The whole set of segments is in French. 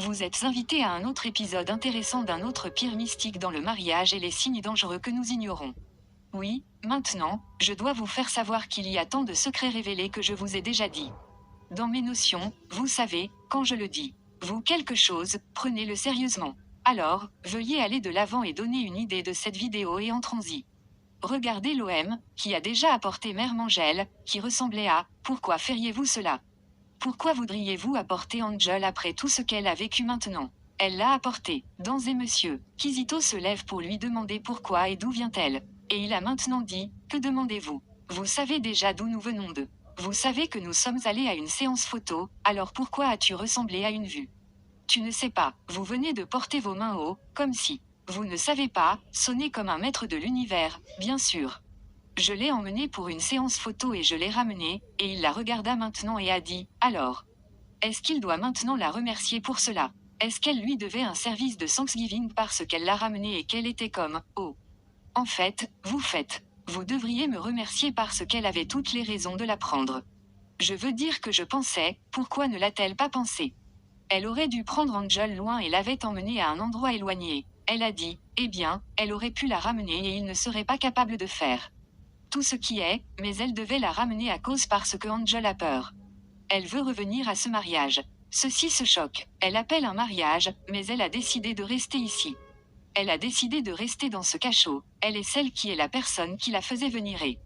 Vous êtes invité à un autre épisode intéressant d'un autre pire mystique dans le mariage et les signes dangereux que nous ignorons. Oui, maintenant, je dois vous faire savoir qu'il y a tant de secrets révélés que je vous ai déjà dit. Dans mes notions, vous savez, quand je le dis, vous quelque chose, prenez-le sérieusement. Alors, veuillez aller de l'avant et donner une idée de cette vidéo et entrons-y. Regardez l'OM, qui a déjà apporté Mère Mangel, qui ressemblait à « Pourquoi feriez-vous cela ?» Pourquoi voudriez-vous apporter Angel après tout ce qu'elle a vécu maintenant? Elle l'a apporté. Dans et monsieur, Kizito se lève pour lui demander pourquoi et d'où vient-elle. Et il a maintenant dit, que demandez-vous? Vous savez déjà d'où nous venons de. Vous savez que nous sommes allés à une séance photo, alors pourquoi as-tu ressemblé à une vue? Tu ne sais pas, vous venez de porter vos mains haut, comme si. Vous ne savez pas, sonner comme un maître de l'univers, bien sûr. Je l'ai emmené pour une séance photo et je l'ai ramené, et il la regarda maintenant et a dit, alors. Est-ce qu'il doit maintenant la remercier pour cela? Est-ce qu'elle lui devait un service de Thanksgiving parce qu'elle l'a ramené et qu'elle était comme, oh. En fait, vous devriez me remercier parce qu'elle avait toutes les raisons de la prendre. Je veux dire que je pensais, pourquoi ne l'a-t-elle pas pensé? Elle aurait dû prendre Angel loin et l'avait emmenée à un endroit éloigné. Elle a dit, eh bien, elle aurait pu la ramener et il ne serait pas capable de faire tout ce qui est, mais elle devait la ramener à cause parce que Angel a peur. Elle veut revenir à ce mariage. Ceci se choque. Elle appelle un mariage, mais elle a décidé de rester ici. Elle a décidé de rester dans ce cachot. Elle est celle qui est la personne qui la faisait venir et.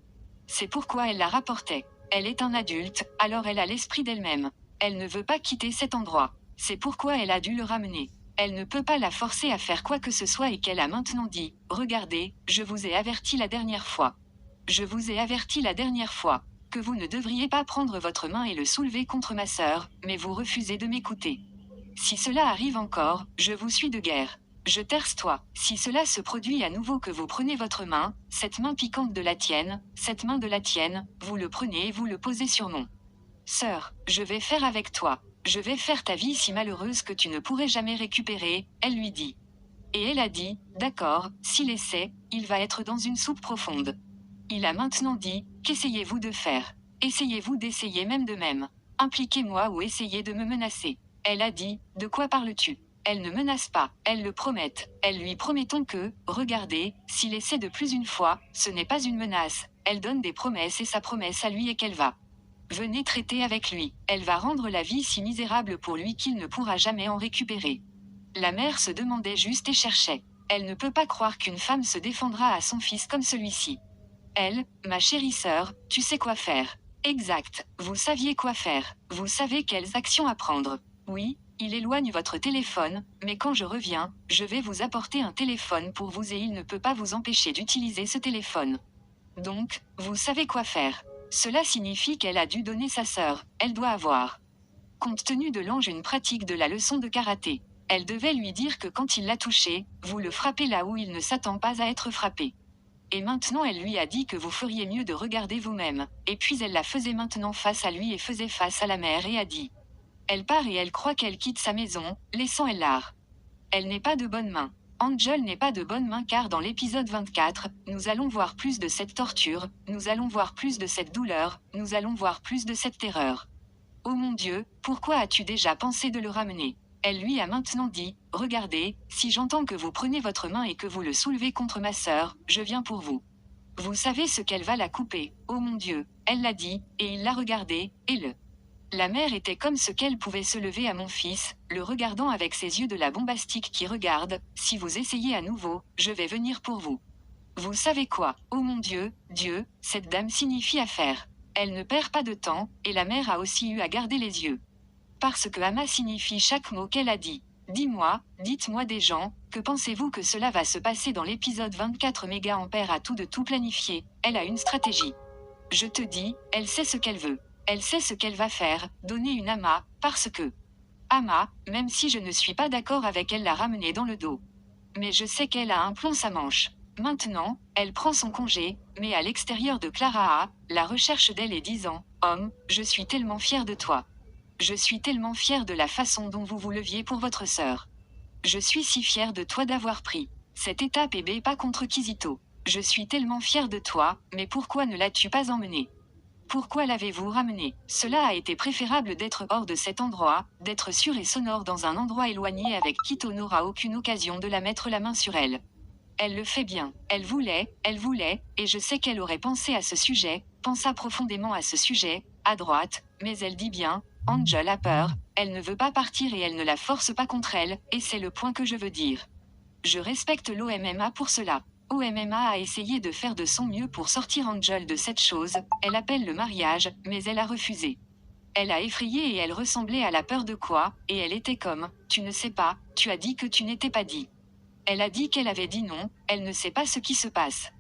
C'est pourquoi elle la rapportait. Elle est un adulte, alors elle a l'esprit d'elle-même. Elle ne veut pas quitter cet endroit. C'est pourquoi elle a dû le ramener. Elle ne peut pas la forcer à faire quoi que ce soit et qu'elle a maintenant dit, regardez, je vous ai averti la dernière fois. Je vous ai averti la dernière fois que vous ne devriez pas prendre votre main et le soulever contre ma sœur, mais vous refusez de m'écouter. Si cela arrive encore, je vous suis de guerre. Je terce-toi. Si cela se produit à nouveau que vous prenez votre main, cette main piquante de la tienne, cette main de la tienne, vous le prenez et vous le posez sur mon. Sœur, je vais faire avec toi. Je vais faire ta vie si malheureuse que tu ne pourrais jamais récupérer, elle lui dit. Et elle a dit, d'accord, s'il essaie, il va être dans une soupe profonde. Il a maintenant dit, qu'essayez-vous de faire? Essayez-vous d'essayer même de même? Impliquez-moi ou essayez de me menacer. Elle a dit, de quoi parles-tu? Elle ne menace pas, elle le promet. Elle lui promettons que, regardez, s'il essaie de plus une fois, ce n'est pas une menace, elle donne des promesses et sa promesse à lui est qu'elle va. Venez traiter avec lui, elle va rendre la vie si misérable pour lui qu'il ne pourra jamais en récupérer. La mère se demandait juste et cherchait. Elle ne peut pas croire qu'une femme se défendra à son fils comme celui-ci. Elle, ma chérie sœur, tu sais quoi faire. Exact, vous saviez quoi faire, vous savez quelles actions à prendre. Oui, il éloigne votre téléphone, mais quand je reviens, je vais vous apporter un téléphone pour vous et il ne peut pas vous empêcher d'utiliser ce téléphone. Donc, vous savez quoi faire. Cela signifie qu'elle a dû donner sa sœur, elle doit avoir. Compte tenu de l'ange une pratique de la leçon de karaté. Elle devait lui dire que quand il l'a touché, vous le frappez là où il ne s'attend pas à être frappé. Et maintenant elle lui a dit que vous feriez mieux de regarder vous-même, et puis elle la faisait maintenant face à lui et faisait face à la mère et a dit. Elle part et elle croit qu'elle quitte sa maison, laissant elle l'art. Elle n'est pas de bonne main. Angel n'est pas de bonne main car dans l'épisode 24, nous allons voir plus de cette torture, nous allons voir plus de cette douleur, nous allons voir plus de cette terreur. Oh mon Dieu, pourquoi as-tu déjà pensé de le ramener? Elle lui a maintenant dit, regardez, si j'entends que vous prenez votre main et que vous le soulevez contre ma sœur, je viens pour vous. Vous savez ce qu'elle va la couper, oh mon Dieu, elle l'a dit, et il l'a regardé, et le. La mère était comme ce qu'elle pouvait se lever à mon fils, le regardant avec ses yeux de la bombastique qui regarde, si vous essayez à nouveau, je vais venir pour vous. Vous savez quoi, oh mon Dieu, Dieu, cette dame signifie affaire. Elle ne perd pas de temps, et la mère a aussi eu à garder les yeux. Parce que Ama signifie chaque mot qu'elle a dit. Dis-moi, dites-moi des gens, que pensez-vous que cela va se passer dans l'épisode 24 Méga Ampère a tout de tout planifié, elle a une stratégie. Je te dis, elle sait ce qu'elle veut. Elle sait ce qu'elle va faire, donner une Ama, parce que. Ama, même si je ne suis pas d'accord avec elle l'a ramener dans le dos. Mais je sais qu'elle a un plomb sa manche. Maintenant, elle prend son congé, mais à l'extérieur de Clara A, la recherche d'elle et disant, homme, je suis tellement fière de toi. Je suis tellement fière de la façon dont vous vous leviez pour votre sœur. Je suis si fière de toi d'avoir pris cette étape et pas contre Kizito. Je suis tellement fière de toi, mais pourquoi ne l'as-tu pas emmenée? Pourquoi l'avez-vous ramenée? Cela a été préférable d'être hors de cet endroit, d'être sûr et sonore dans un endroit éloigné avec Kito n'aura aucune occasion de la mettre la main sur elle. Elle le fait bien. Elle voulait, et je sais qu'elle aurait pensé à ce sujet, pensa profondément à ce sujet, à droite, mais elle dit bien, Angel a peur, elle ne veut pas partir et elle ne la force pas contre elle, et c'est le point que je veux dire. Je respecte l'OMMA pour cela. OMMA a essayé de faire de son mieux pour sortir Angel de cette chose, elle appelle le mariage, mais elle a refusé. Elle a effrayé et elle ressemblait à la peur de quoi, et elle était comme, tu ne sais pas, tu as dit que tu n'étais pas dit. Elle a dit qu'elle avait dit non, elle ne sait pas ce qui se passe.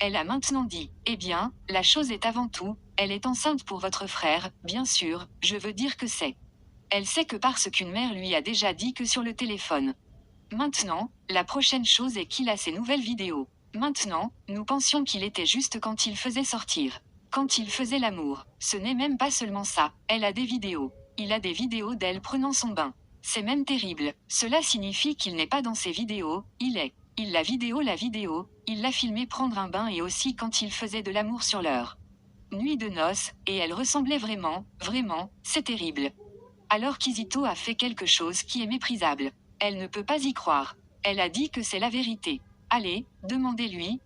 Elle a maintenant dit, eh bien, la chose est avant tout, elle est enceinte pour votre frère, bien sûr, je veux dire que c'est. Elle sait que parce qu'une mère lui a déjà dit que sur le téléphone. Maintenant, la prochaine chose est qu'il a ses nouvelles vidéos. Maintenant, nous pensions qu'il était juste quand il faisait sortir. Quand il faisait l'amour. Ce n'est même pas seulement ça, elle a des vidéos. Il a des vidéos d'elle prenant son bain. C'est même terrible, cela signifie qu'il n'est pas dans ses vidéos, il est. Il la vidéo, il l'a filmé prendre un bain et aussi quand il faisait de l'amour sur leur nuit de noces, et elle ressemblait vraiment, c'est terrible. Alors Kizito a fait quelque chose qui est méprisable. Elle ne peut pas y croire. Elle a dit que c'est la vérité. Allez, demandez-lui,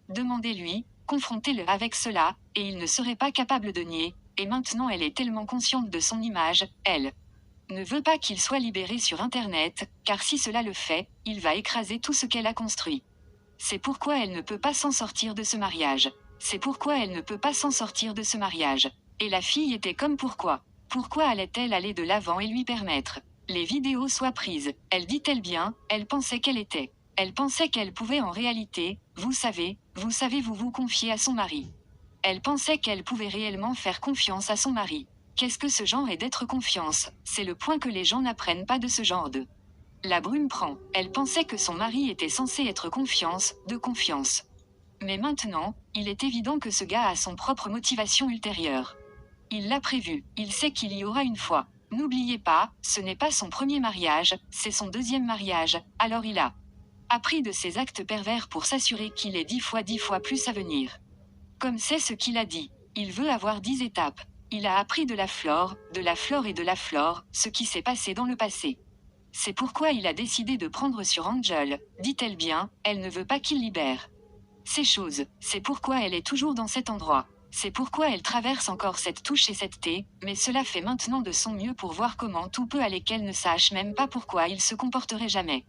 demandez-lui, confrontez-le avec cela, et il ne serait pas capable de nier, et maintenant elle est tellement consciente de son image, elle ne veut pas qu'il soit libéré sur Internet, car si cela le fait, il va écraser tout ce qu'elle a construit. C'est pourquoi elle ne peut pas s'en sortir de ce mariage. C'est pourquoi elle ne peut pas s'en sortir de ce mariage. Et la fille était comme pourquoi? Pourquoi allait-elle aller de l'avant et lui permettre les vidéos soient prises? Elle dit-elle bien, elle pensait qu'elle était. Elle pensait qu'elle pouvait en réalité, vous savez, vous vous confier à son mari. Elle pensait qu'elle pouvait réellement faire confiance à son mari. Qu'est-ce que ce genre est d'être confiance? C'est le point que les gens n'apprennent pas de ce genre de. La brume prend. Elle pensait que son mari était censé être confiance, de confiance. Mais maintenant, il est évident que ce gars a son propre motivation ultérieure. Il l'a prévu, il sait qu'il y aura une fois. N'oubliez pas, ce n'est pas son premier mariage, c'est son deuxième mariage, alors il a appris de ses actes pervers pour s'assurer qu'il est 10 fois plus à venir. Comme c'est ce qu'il a dit. Il veut avoir 10 étapes. Il a appris de la flore et de la flore, ce qui s'est passé dans le passé. C'est pourquoi il a décidé de prendre sur Angel, dit-elle bien, elle ne veut pas qu'il libère ces choses, c'est pourquoi elle est toujours dans cet endroit. C'est pourquoi elle traverse encore cette touche et cette thé, mais cela fait maintenant de son mieux pour voir comment tout peut aller qu'elle ne sache même pas pourquoi il se comporterait jamais.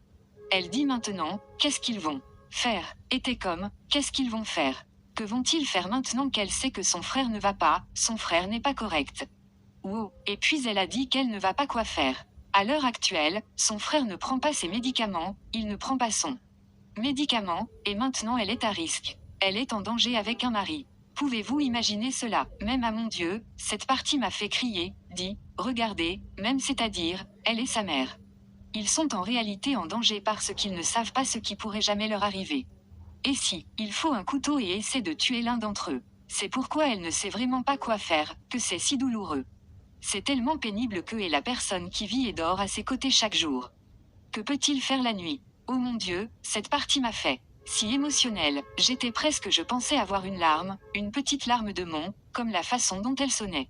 Elle dit maintenant, qu'est-ce qu'ils vont faire? Était comme, qu'est-ce qu'ils vont faire? Que vont-ils faire maintenant qu'elle sait que son frère ne va pas, son frère n'est pas correct? Wow, et puis elle a dit qu'elle ne va pas quoi faire. À l'heure actuelle, son frère ne prend pas ses médicaments, il ne prend pas son médicament, et maintenant elle est à risque. Elle est en danger avec un mari. Pouvez-vous imaginer cela? Même à mon Dieu, cette partie m'a fait crier, dit, regardez, même c'est-à-dire, elle et sa mère. Ils sont en réalité en danger parce qu'ils ne savent pas ce qui pourrait jamais leur arriver. Et si, il faut un couteau et essaie de tuer l'un d'entre eux. C'est pourquoi elle ne sait vraiment pas quoi faire, que c'est si douloureux. C'est tellement pénible que est la personne qui vit et dort à ses côtés chaque jour. Que peut-il faire la nuit? Oh mon Dieu, cette partie m'a fait si émotionnelle, j'étais presque je pensais avoir une larme, une petite larme de mon, comme la façon dont elle sonnait.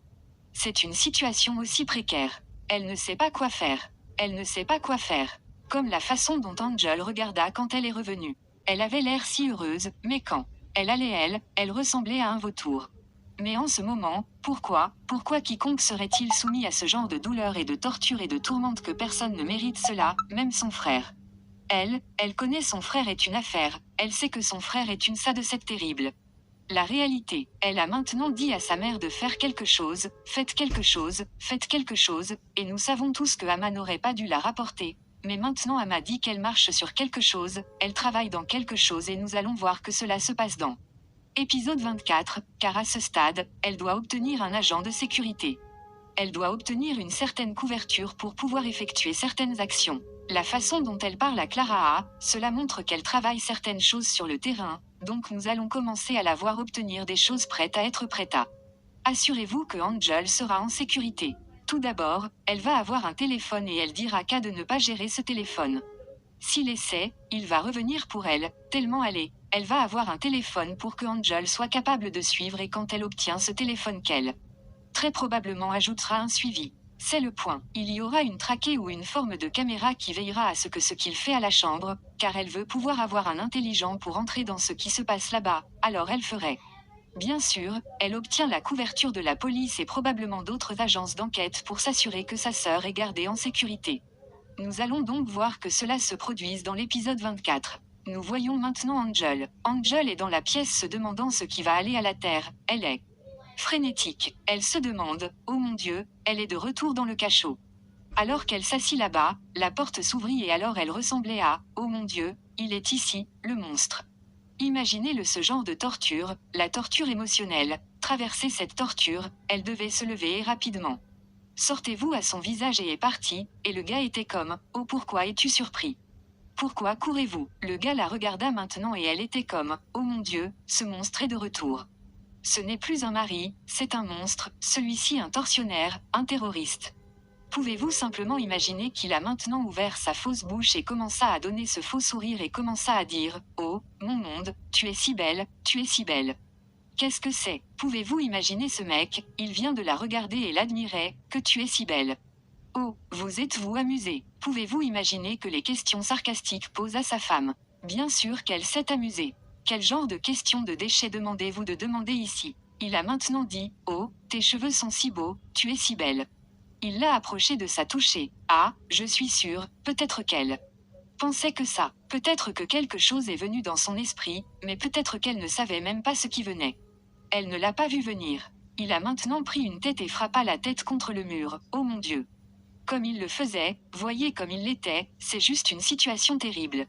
C'est une situation aussi précaire. Elle ne sait pas quoi faire. Elle ne sait pas quoi faire. Comme la façon dont Angel regarda quand elle est revenue. Elle avait l'air si heureuse, mais quand elle allait elle ressemblait à un vautour. Mais en ce moment, pourquoi quiconque serait-il soumis à ce genre de douleur et de torture et de tourmente que personne ne mérite cela, même son frère? Elle connaît son frère est une affaire, elle sait que son frère est une ça de cette terrible. La réalité, elle a maintenant dit à sa mère de faire quelque chose, faites quelque chose, et nous savons tous que Ama n'aurait pas dû la rapporter. Mais maintenant Ama dit qu'elle marche sur quelque chose, elle travaille dans quelque chose et nous allons voir que cela se passe dans épisode 24, car à ce stade, elle doit obtenir un agent de sécurité. Elle doit obtenir une certaine couverture pour pouvoir effectuer certaines actions. La façon dont elle parle à Clara A, cela montre qu'elle travaille certaines choses sur le terrain, donc nous allons commencer à la voir obtenir des choses prêtes à être prêtes à. Assurez-vous que Angel sera en sécurité. Tout d'abord, elle va avoir un téléphone et elle dira qu'à de ne pas gérer ce téléphone. S'il essaie, il va revenir pour elle, tellement elle Elle va avoir un téléphone pour que Angel soit capable de suivre et quand elle obtient ce téléphone qu'elle très probablement ajoutera un suivi. C'est le point. Il y aura une traquée ou une forme de caméra qui veillera à ce qu'il fait à la chambre, car elle veut pouvoir avoir un intelligent pour entrer dans ce qui se passe là-bas, alors elle ferait. Bien sûr, elle obtient la couverture de la police et probablement d'autres agences d'enquête pour s'assurer que sa sœur est gardée en sécurité. Nous allons donc voir que cela se produise dans l'épisode 24. Nous voyons maintenant Angel. Angel est dans la pièce se demandant ce qui va aller à la Terre. Elle est frénétique. Elle se demande, oh mon Dieu, elle est de retour dans le cachot. Alors qu'elle s'assit là-bas, la porte s'ouvrit et alors elle ressemblait à, oh mon Dieu, il est ici, le monstre. Imaginez-le ce genre de torture, la torture émotionnelle. Traverser cette torture, elle devait se lever rapidement. Sortez-vous à son visage et est parti, et le gars était comme, oh pourquoi es-tu surpris? Pourquoi courez-vous? Le gars la regarda maintenant et elle était comme, oh mon Dieu, ce monstre est de retour. Ce n'est plus un mari, c'est un monstre, celui-ci un tortionnaire, un terroriste. Pouvez-vous simplement imaginer qu'il a maintenant ouvert sa fausse bouche et commença à donner ce faux sourire et commença à dire, oh, mon monde, tu es si belle, tu es si belle. Qu'est-ce que c'est? Pouvez-vous imaginer ce mec, il vient de la regarder et l'admirait, que tu es si belle. Oh, vous êtes-vous amusé? Pouvez-vous imaginer que les questions sarcastiques posent à sa femme? Bien sûr qu'elle s'est amusée. Quel genre de questions de déchets demandez-vous de demander ici? Il a maintenant dit, oh, tes cheveux sont si beaux, tu es si belle. Il l'a approchée de sa toucher. Ah, je suis sûre, peut-être qu'elle pensait que ça. Peut-être que quelque chose est venu dans son esprit, mais peut-être qu'elle ne savait même pas ce qui venait. Elle ne l'a pas vu venir. Il a maintenant pris une tête et frappa la tête contre le mur. Oh mon Dieu. Comme il le faisait, voyez comme il l'était, c'est juste une situation terrible.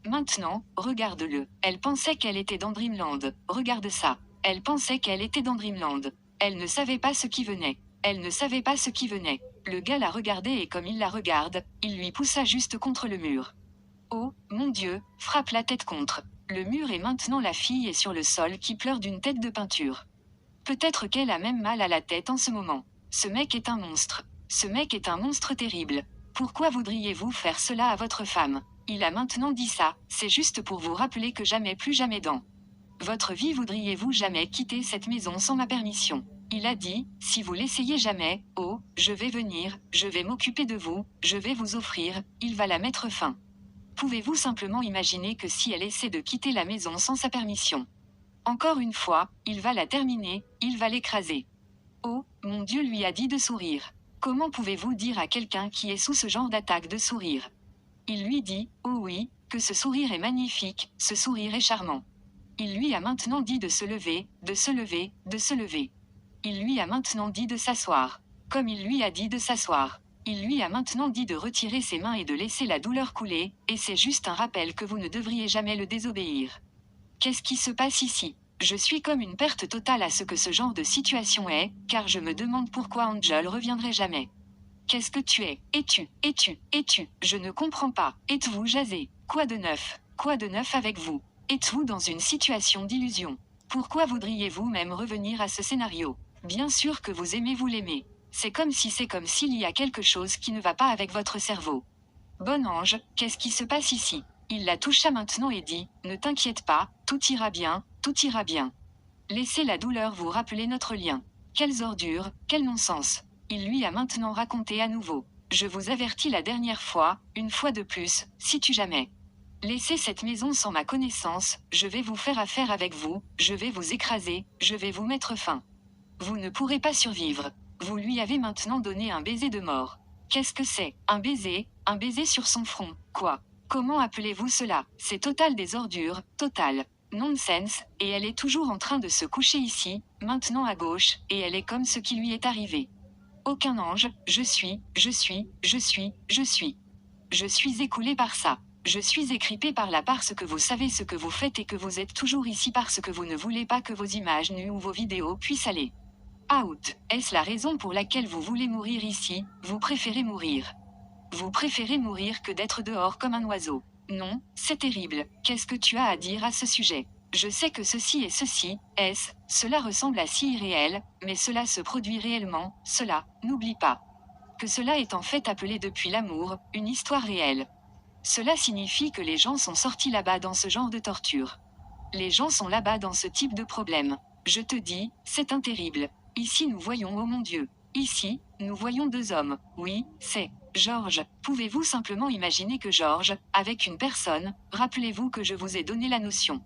Maintenant, regarde-le. Elle pensait qu'elle était dans Dreamland. Regarde ça. Elle pensait qu'elle était dans Dreamland. Elle ne savait pas ce qui venait. Elle ne savait pas ce qui venait. Le gars la regardait et comme il la regarde, il lui poussa juste contre le mur. Oh, mon Dieu, frappe la tête contre le mur et maintenant la fille est sur le sol qui pleure d'une tête de peinture. Peut-être qu'elle a même mal à la tête en ce moment. Ce mec est un monstre. Ce mec est un monstre terrible. Pourquoi voudriez-vous faire cela à votre femme? Il a maintenant dit ça, c'est juste pour vous rappeler que jamais plus jamais dans votre vie voudriez-vous jamais quitter cette maison sans ma permission. Il a dit, si vous l'essayez jamais, oh, je vais venir, je vais m'occuper de vous, je vais vous offrir, il va la mettre fin. Pouvez-vous simplement imaginer que si elle essaie de quitter la maison sans sa permission? Encore une fois, il va la terminer, il va l'écraser. Oh, mon Dieu lui a dit de sourire. Comment pouvez-vous dire à quelqu'un qui est sous ce genre d'attaque de sourire? Il lui dit, oh oui, que ce sourire est magnifique, ce sourire est charmant. Il lui a maintenant dit de se lever, de se lever, de se lever. Il lui a maintenant dit de s'asseoir. Comme il lui a dit de s'asseoir. Il lui a maintenant dit de retirer ses mains et de laisser la douleur couler, et c'est juste un rappel que vous ne devriez jamais le désobéir. Qu'est-ce qui se passe ici? Je suis comme une perte totale à ce que ce genre de situation est, car je me demande pourquoi Angel reviendrait jamais. Qu'est-ce que tu es? Es-tu? Je ne comprends pas. Êtes-vous jasé? Quoi de neuf? Quoi de neuf avec vous? Êtes-vous dans une situation d'illusion? Pourquoi voudriez-vous même revenir à ce scénario? Bien sûr que vous aimez vous l'aimer. C'est comme s'il y a quelque chose qui ne va pas avec votre cerveau. Bon ange, qu'est-ce qui se passe ici? Il la toucha maintenant et dit, ne t'inquiète pas, tout ira bien, tout ira bien. Laissez la douleur vous rappeler notre lien. Quelles ordures, quel non-sens. Il lui a maintenant raconté à nouveau. Je vous avertis la dernière fois, une fois de plus, si tu jamais laissez cette maison sans ma connaissance, je vais vous faire affaire avec vous, je vais vous écraser, je vais vous mettre fin. Vous ne pourrez pas survivre. Vous lui avez maintenant donné un baiser de mort. Qu'est-ce que c'est? Un baiser sur son front, quoi? Comment appelez-vous cela? C'est total des ordures, total. Nonsense, et elle est toujours en train de se coucher ici, maintenant à gauche, et elle est comme ce qui lui est arrivé. Aucun ange, je suis écoulé par ça. Je suis écripé par là parce que vous savez ce que vous faites et que vous êtes toujours ici parce que vous ne voulez pas que vos images nues ou vos vidéos puissent aller out. Est-ce la raison pour laquelle vous voulez mourir ici? Vous préférez mourir. Vous préférez mourir que d'être dehors comme un oiseau. Non, c'est terrible. Qu'est-ce que tu as à dire à ce sujet? Je sais que ceci et ceci, cela ressemble à si irréel, mais cela se produit réellement, cela, n'oublie pas. Que cela est en fait appelé depuis l'amour, une histoire réelle. Cela signifie que les gens sont sortis là-bas dans ce genre de torture. Les gens sont là-bas dans ce type de problème. Je te dis, c'est terrible. Ici nous voyons, oh mon Dieu. Ici, nous voyons deux hommes. Oui, c'est George. Pouvez-vous simplement imaginer que George, avec une personne, rappelez-vous que je vous ai donné la notion.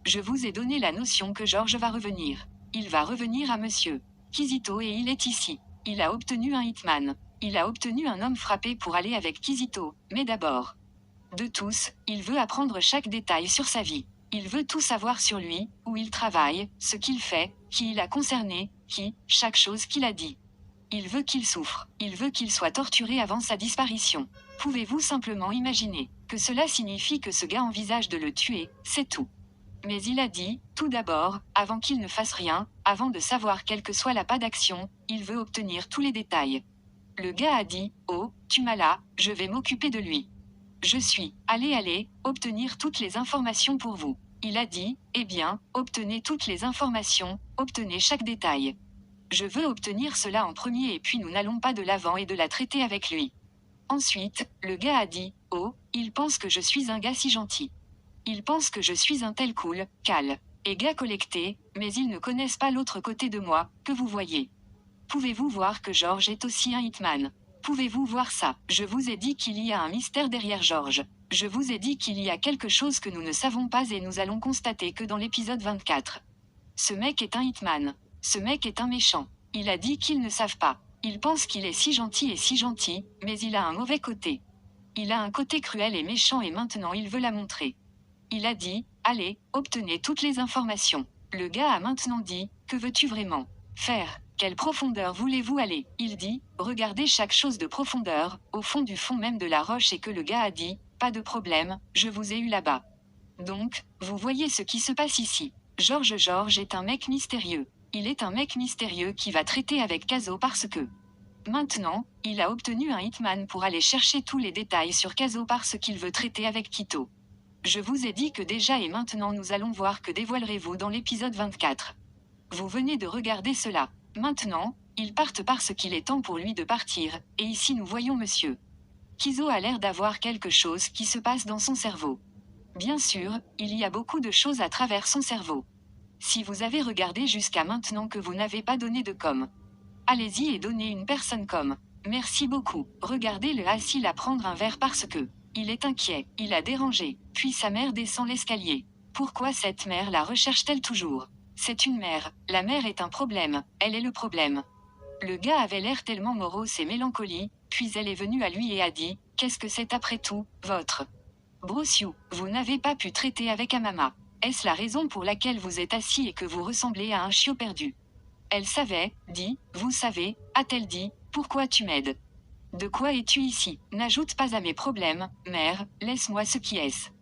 Je vous ai donné la notion que George va revenir. Il va revenir à Monsieur Kizito et il est ici. Il a obtenu un hitman. Il a obtenu un homme frappé pour aller avec Kizito, mais d'abord. De tous, il veut apprendre chaque détail sur sa vie. Il veut tout savoir sur lui, où il travaille, ce qu'il fait, qui il a concerné, chaque chose qu'il a dit. Il veut qu'il souffre. Il veut qu'il soit torturé avant sa disparition. Pouvez-vous simplement imaginer que cela signifie que ce gars envisage de le tuer, c'est tout. Mais il a dit, tout d'abord, avant qu'il ne fasse rien, avant de savoir quelle que soit la pas d'action, il veut obtenir tous les détails. Le gars a dit, oh, tu m'as là, je vais m'occuper de lui. Je suis, allez, obtenir toutes les informations pour vous. Il a dit, eh bien, obtenez toutes les informations, obtenez chaque détail. Je veux obtenir cela en premier et puis nous n'allons pas de l'avant et de la traiter avec lui. Ensuite, le gars a dit, oh, il pense que je suis un gars si gentil. Ils pensent que je suis un tel cool, cal, et gars collecté, mais ils ne connaissent pas l'autre côté de moi, que vous voyez. Pouvez-vous voir que George est aussi un hitman? Pouvez-vous voir ça? Je vous ai dit qu'il y a un mystère derrière George. Je vous ai dit qu'il y a quelque chose que nous ne savons pas et nous allons constater que dans l'épisode 24. Ce mec est un hitman. Ce mec est un méchant. Il a dit qu'ils ne savent pas. Il pense qu'il est si gentil, mais il a un mauvais côté. Il a un côté cruel et méchant et maintenant il veut la montrer. Il a dit, allez, obtenez toutes les informations. Le gars a maintenant dit, que veux-tu vraiment faire? Quelle profondeur voulez-vous aller? Il dit, regardez chaque chose de profondeur, au fond du fond même de la roche et que le gars a dit, pas de problème, je vous ai eu là-bas. Donc, vous voyez ce qui se passe ici. George est un mec mystérieux. Il est un mec mystérieux qui va traiter avec Kazo parce que... Maintenant, il a obtenu un hitman pour aller chercher tous les détails sur Kazo parce qu'il veut traiter avec Kito. Je vous ai dit que déjà et maintenant nous allons voir que dévoilerez-vous dans l'épisode 24. Vous venez de regarder cela. Maintenant, ils partent parce qu'il est temps pour lui de partir, et ici nous voyons Monsieur Kizo a l'air d'avoir quelque chose qui se passe dans son cerveau. Bien sûr, il y a beaucoup de choses à travers son cerveau. Si vous avez regardé jusqu'à maintenant que vous n'avez pas donné de com. Allez-y et donnez une personne com. Merci beaucoup. Regardez-le assis à prendre un verre parce que... Il est inquiet, il a dérangé, puis sa mère descend l'escalier. Pourquoi cette mère la recherche-t-elle toujours? C'est une mère, la mère est un problème, elle est le problème. Le gars avait l'air tellement morose et mélancolie, puis elle est venue à lui et a dit, qu'est-ce que c'est après tout, votre Brossiou, vous n'avez pas pu traiter avec Amama. Est-ce la raison pour laquelle vous êtes assis et que vous ressemblez à un chiot perdu? Elle savait, dit, vous savez, a-t-elle dit, pourquoi tu m'aides? De quoi es-tu ici? N'ajoute pas à mes problèmes, mère, laisse-moi ce qui est.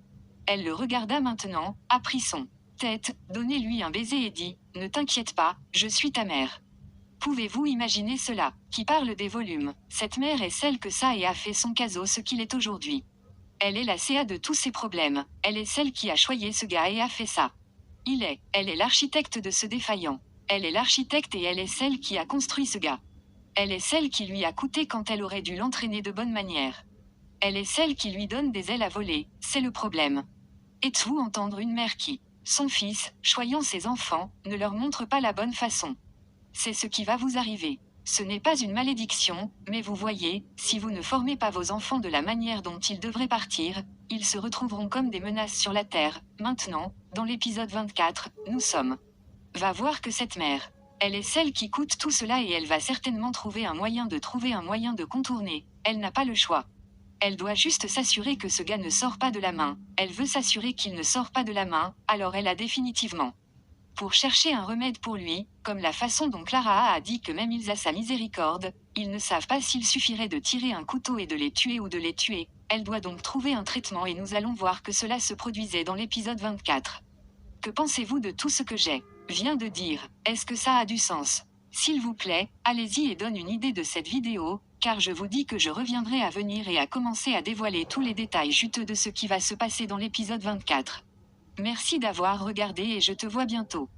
Elle le regarda maintenant, a pris son tête, donnez-lui un baiser et dit, ne t'inquiète pas, je suis ta mère. Pouvez-vous imaginer cela? Qui parle des volumes? Cette mère est celle que ça et a fait son Kazo ce qu'il est aujourd'hui. Elle est la CA de tous ses problèmes, elle est celle qui a choyé ce gars et a fait ça. Elle est l'architecte de ce défaillant. Elle est l'architecte et elle est celle qui a construit ce gars. Elle est celle qui lui a coûté quand elle aurait dû l'entraîner de bonne manière. Elle est celle qui lui donne des ailes à voler, c'est le problème. Êtes-vous entendre une mère qui, son fils, choyant ses enfants, ne leur montre pas la bonne façon? C'est ce qui va vous arriver. Ce n'est pas une malédiction, mais vous voyez, si vous ne formez pas vos enfants de la manière dont ils devraient partir, ils se retrouveront comme des menaces sur la terre. Maintenant, dans l'épisode 24, nous sommes. Va voir que cette mère. Elle est celle qui coûte tout cela et elle va certainement trouver un moyen de contourner. Elle n'a pas le choix. Elle doit juste s'assurer que ce gars ne sort pas de la main. Elle veut s'assurer qu'il ne sort pas de la main, alors elle a définitivement. Pour chercher un remède pour lui, comme la façon dont Clara a dit que même ils a sa miséricorde, ils ne savent pas s'il suffirait de tirer un couteau et de les tuer ou de les tuer. Elle doit donc trouver un traitement et nous allons voir que cela se produisait dans l'épisode 24. Que pensez-vous de tout ce que viens de dire? Est-ce que ça a du sens? S'il vous plaît, allez-y et donne une idée de cette vidéo, car je vous dis que je reviendrai à venir et à commencer à dévoiler tous les détails juteux de ce qui va se passer dans l'épisode 24. Merci d'avoir regardé et je te vois bientôt.